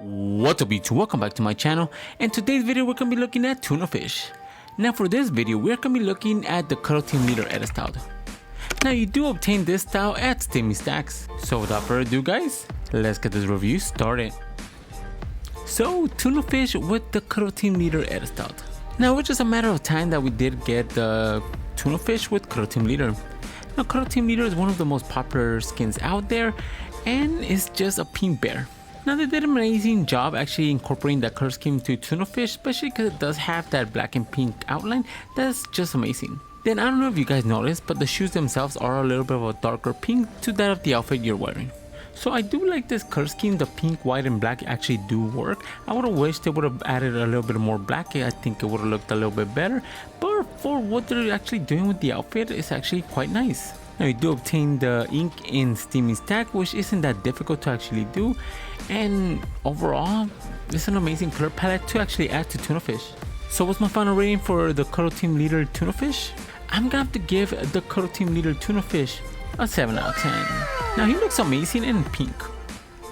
What's up YouTube, welcome back to my channel, and today's video we're going to be looking at tuna fish. Now for this video we're going to be looking at the CUDDLE Team Leader edit style. Now you do obtain this style at Steamy Stacks, so without further ado guys, let's get this review started. So tuna fish with the CUDDLE Team Leader edit style. Now it's just a matter of time that we did get the tuna fish with CUDDLE Team Leader. Now CUDDLE Team Leader is one of the most popular skins out there and it's just a pink bear. Now they did an amazing job actually incorporating that color scheme to tuna fish, especially because it does have that black and pink outline. That's just amazing. Then I don't know if you guys noticed, but the shoes themselves are a little bit of a darker pink to that of the outfit you're wearing. So I do like this color scheme. The pink, white and black actually do work. I would have wished they would have added a little bit more black. I think it would have looked a little bit better, but for what they're actually doing with the outfit, it's actually quite nice. Now you do obtain the ink in Steamy Stack, which isn't that difficult to actually do, and overall it's an amazing color palette to actually add to tuna fish. So what's my final rating for the CUDDLE Team Leader tuna fish? I'm gonna have to give the CUDDLE Team Leader tuna fish a 7 out of 10. Now he looks amazing in pink.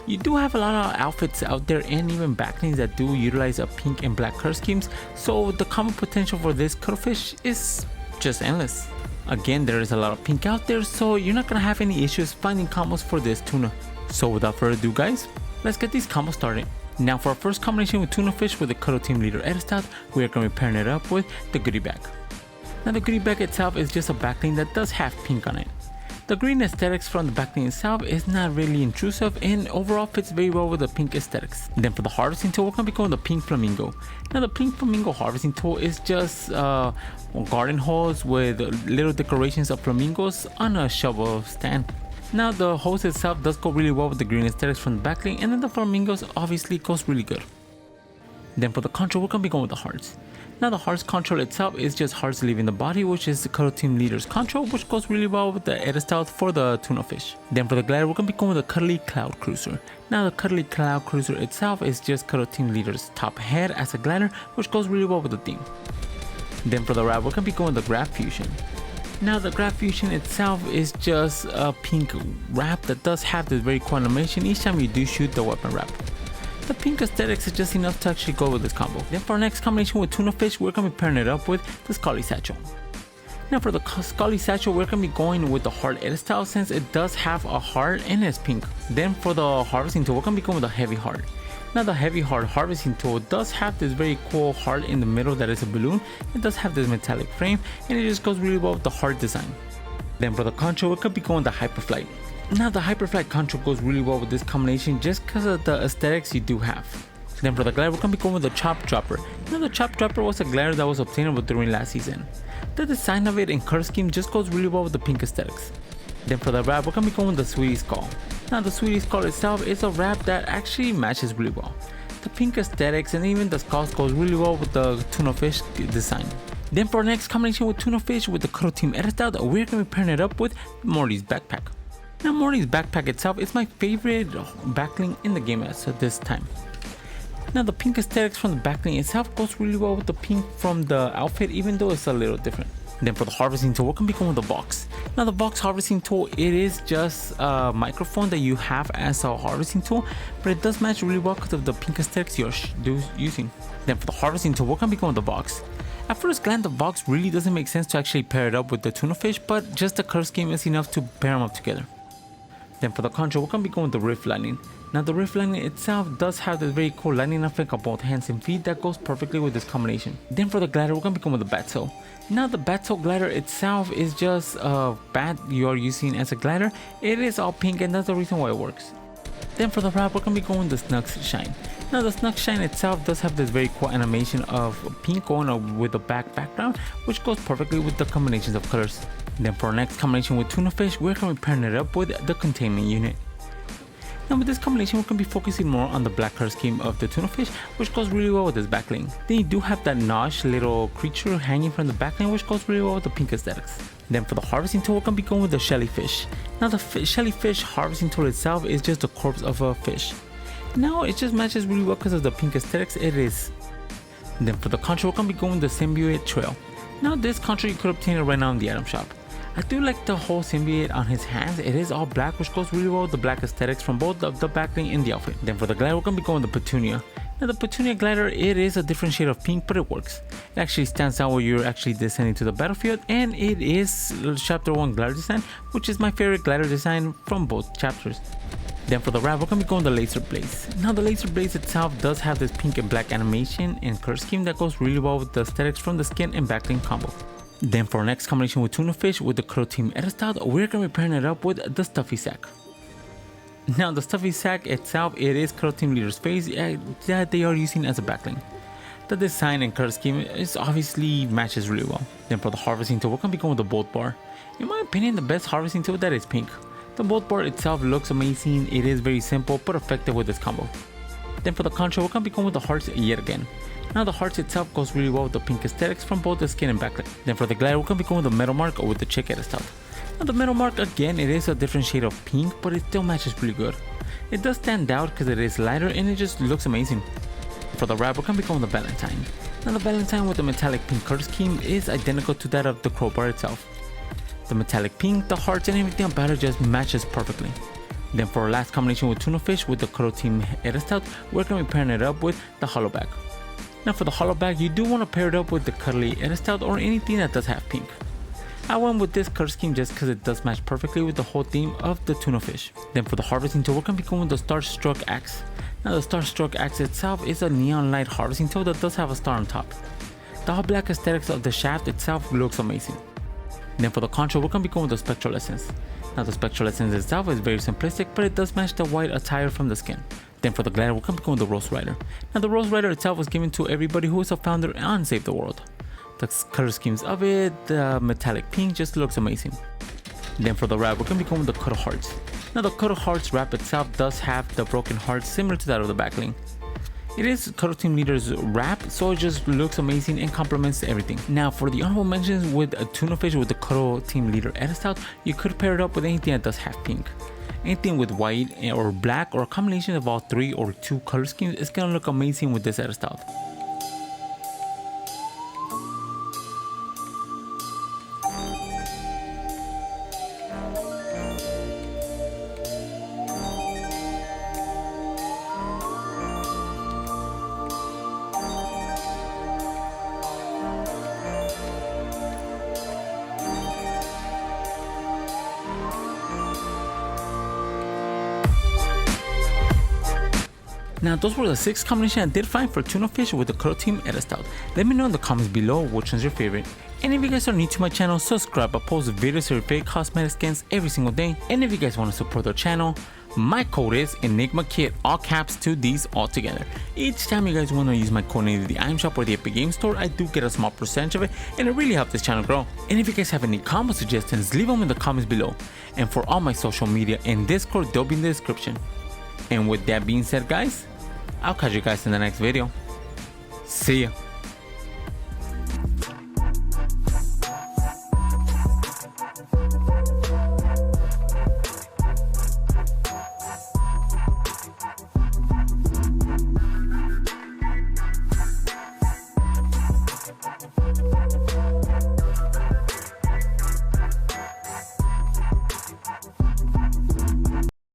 You do have a lot of outfits out there and even backlinks that do utilize a pink and black color schemes, so the combo potential for this cuttlefish is just endless. Again, there is a lot of pink out there, so you're not gonna have any issues finding combos for this tuna. So without further ado guys, let's get these combos started. Now for our first combination with tuna fish with the CUDDLE Team Leader edit style, we are gonna be pairing it up with the goodie bag. Now the goodie bag itself is just a backlink that does have pink on it. The green aesthetics from the backlink itself is not really intrusive and overall fits very well with the pink aesthetics. Then for the harvesting tool, we're going to be going with the pink flamingo. Now the pink flamingo harvesting tool is just garden hose with little decorations of flamingos on a shovel stand. Now the hose itself does go really well with the green aesthetics from the backlink, and then the flamingos obviously goes really good. Then for the control, we're going to be going with the hearts. Now the hearts control itself is just hearts leaving the body, which is the CUDDLE Team Leader's control, which goes really well with the edit style for the tuna fish. Then for the glider, we're going to be going with the Cuddly Cloud Cruiser. Now the Cuddly Cloud Cruiser itself is just CUDDLE Team Leader's top head as a glider, which goes really well with the theme. Then for the wrap, we're going to be going with the Grab Fusion. Now the Grab Fusion itself is just a pink wrap that does have this very cool animation each time you do shoot the weapon wrap. The pink aesthetics is just enough to actually go with this combo. Then for our next combination with tuna fish, we're going to be pairing it up with the Scully Satchel. Now for the Scully Satchel, we're going to be going with the heart edit style since it does have a heart and it's pink. Then for the harvesting tool, we're going to be going with the heavy heart. Now the heavy heart harvesting tool does have this very cool heart in the middle that is a balloon. It does have this metallic frame and it just goes really well with the heart design. Then for the control, we're going to be going with the Hyperflight. Now the Hyperflight control goes really well with this combination just because of the aesthetics you do have. Then for the glider, we're going to be going with the Chop Dropper. Now the Chop Dropper was a glider that was obtainable during last season. The design of it and color scheme just goes really well with the pink aesthetics. Then for the wrap, we're going to be going with the Sweetie Skull. Now the Sweetie Skull itself is a wrap that actually matches really well. The pink aesthetics and even the skulls goes really well with the tuna fish design. Then for our next combination with tuna fish with the CUDDLE Team edit style, we're going to be pairing it up with Morty's backpack. Now Morty's backpack itself is my favorite backlink in the game at this time. Now the pink aesthetics from the backlink itself goes really well with the pink from the outfit, even though it's a little different. Then for the harvesting tool, we're going to be going with the box. Now the box harvesting tool, it is just a microphone that you have as a harvesting tool, but it does match really well because of the pink aesthetics you're using. Then for the harvesting tool, we're going to be going with the box. At first glance, the box really doesn't make sense to actually pair it up with the tuna fish, but just the color scheme is enough to pair them up together. Then for the control, we're going to be going with the Rift Lightning. Now the Rift Lightning itself does have this very cool lightning effect on both hands and feet that goes perfectly with this combination. Then for the glider, we're going to be going with the Bat Tail. Now the Bat Tail glider itself is just a bat you are using as a glider. It is all pink and that's the reason why it works. Then for the wrap, we're going to be going with the Snug's Shine. Now the Snug Shine itself does have this very cool animation of pink going with the black background, which goes perfectly with the combinations of colors. Then for our next combination with tuna fish, we're going to be pairing it up with the Containment Unit. Now with this combination, we're going to be focusing more on the black color scheme of the tuna fish, which goes really well with this backlink. Then you do have that Nosh little creature hanging from the backlink, which goes really well with the pink aesthetics. Then for the harvesting tool, we're going to be going with the Shellyfish. Now the Shellyfish harvesting tool itself is just the corpse of a fish. Now it just matches really well because of the pink aesthetics it is. Then for the control, we're going to be going with the Symbiote Trail. Now this control you could obtain it right now in the item shop. I do like the whole symbiote on his hands. It is all black, which goes really well with the black aesthetics from both the backbling and the outfit. Then for the glider, we're gonna be going with the Petunia. Now the Petunia glider, it is a different shade of pink, but it works. It actually stands out when you're actually descending to the battlefield, and it is chapter 1 glider design, which is my favorite glider design from both chapters. Then for the wrap, we're gonna be going the Laser Blaze. Now the Laser Blaze itself does have this pink and black animation and color scheme that goes really well with the aesthetics from the skin and backbling combo. Then for our next combination with Tuna Fish with the CUDDLE Team Leader style, we're gonna be pairing it up with the Stuffy Sack. Now the Stuffy Sack itself, it is CUDDLE Team Leader's face that they are using as a backbling. The design and color scheme is obviously matches really well. Then for the harvesting tool, we're gonna be going with the Bolt Bar. In my opinion, the best harvesting tool that is pink. The Bolt Bar itself looks amazing. It is very simple but effective with this combo. Then for the contra, we're gonna be going with the hearts yet again. Now the hearts itself goes really well with the pink aesthetics from both the skin and backbling. Then for the glider, we're gonna be going with the metal mark or with the chick edit style. Now the metal mark, again, it is a different shade of pink, but it still matches pretty good. It does stand out because it is lighter and it just looks amazing. For the wrap, we're gonna be going with the Valentine. Now the Valentine with the metallic pink color scheme is identical to that of the crowbar itself. The metallic pink, the hearts and everything about it just matches perfectly. Then for our last combination with Tuna Fish with the CUDDLE Team Leader style, we're gonna be pairing it up with the hollow bag. Now for the hollow bag, you do want to pair it up with the cuddly Leader style or anything that does have pink. I went with this color scheme just because it does match perfectly with the whole theme of the Tuna Fish. Then for the harvesting tool, we're going to be going with the Starstruck Axe. Now the Starstruck Axe itself is a neon light harvesting tool that does have a star on top. The all black aesthetics of the shaft itself looks amazing. Then for the contra, we're going to be going with the Spectral Essence. Now the Spectral Essence itself is very simplistic, but it does match the white attire from the skin. Then for the glider, we're going to be going with the Rose Rider. Now the Rose Rider itself was given to everybody who is a founder on Save the World. The color schemes of it, the metallic pink just looks amazing. Then for the wrap, we're going to be going with the CUDDLE Hearts. Now the CUDDLE Hearts wrap itself does have the broken hearts similar to that of the backbling. It is CUDDLE Team Leader's wrap, so it just looks amazing and complements everything. Now for the honorable mentions with a Tuna Fish with the CUDDLE Team Leader edit style, you could pair it up with anything that does have pink. Anything with white or black or a combination of all 3 or 2 color schemes is going to look amazing with this edit style. Now those were the 6 combinations I did find for Tuna Fish with the CUDDLE Team edit style. Let me know in the comments below which one's your favorite. And if you guys are new to my channel, subscribe. I post videos of fake cosmetic skins every single day. And if you guys want to support the channel, my code is ENIGMAKIDD, all caps 2 D's all together. Each time you guys want to use my code in the item shop or the Epic Game Store, I do get a small percentage of it, and it really helps this channel grow. And if you guys have any combo suggestions, leave them in the comments below. And for all my social media and Discord, they'll be in the description. And with that being said, guys, I'll catch you guys in the next video. See ya.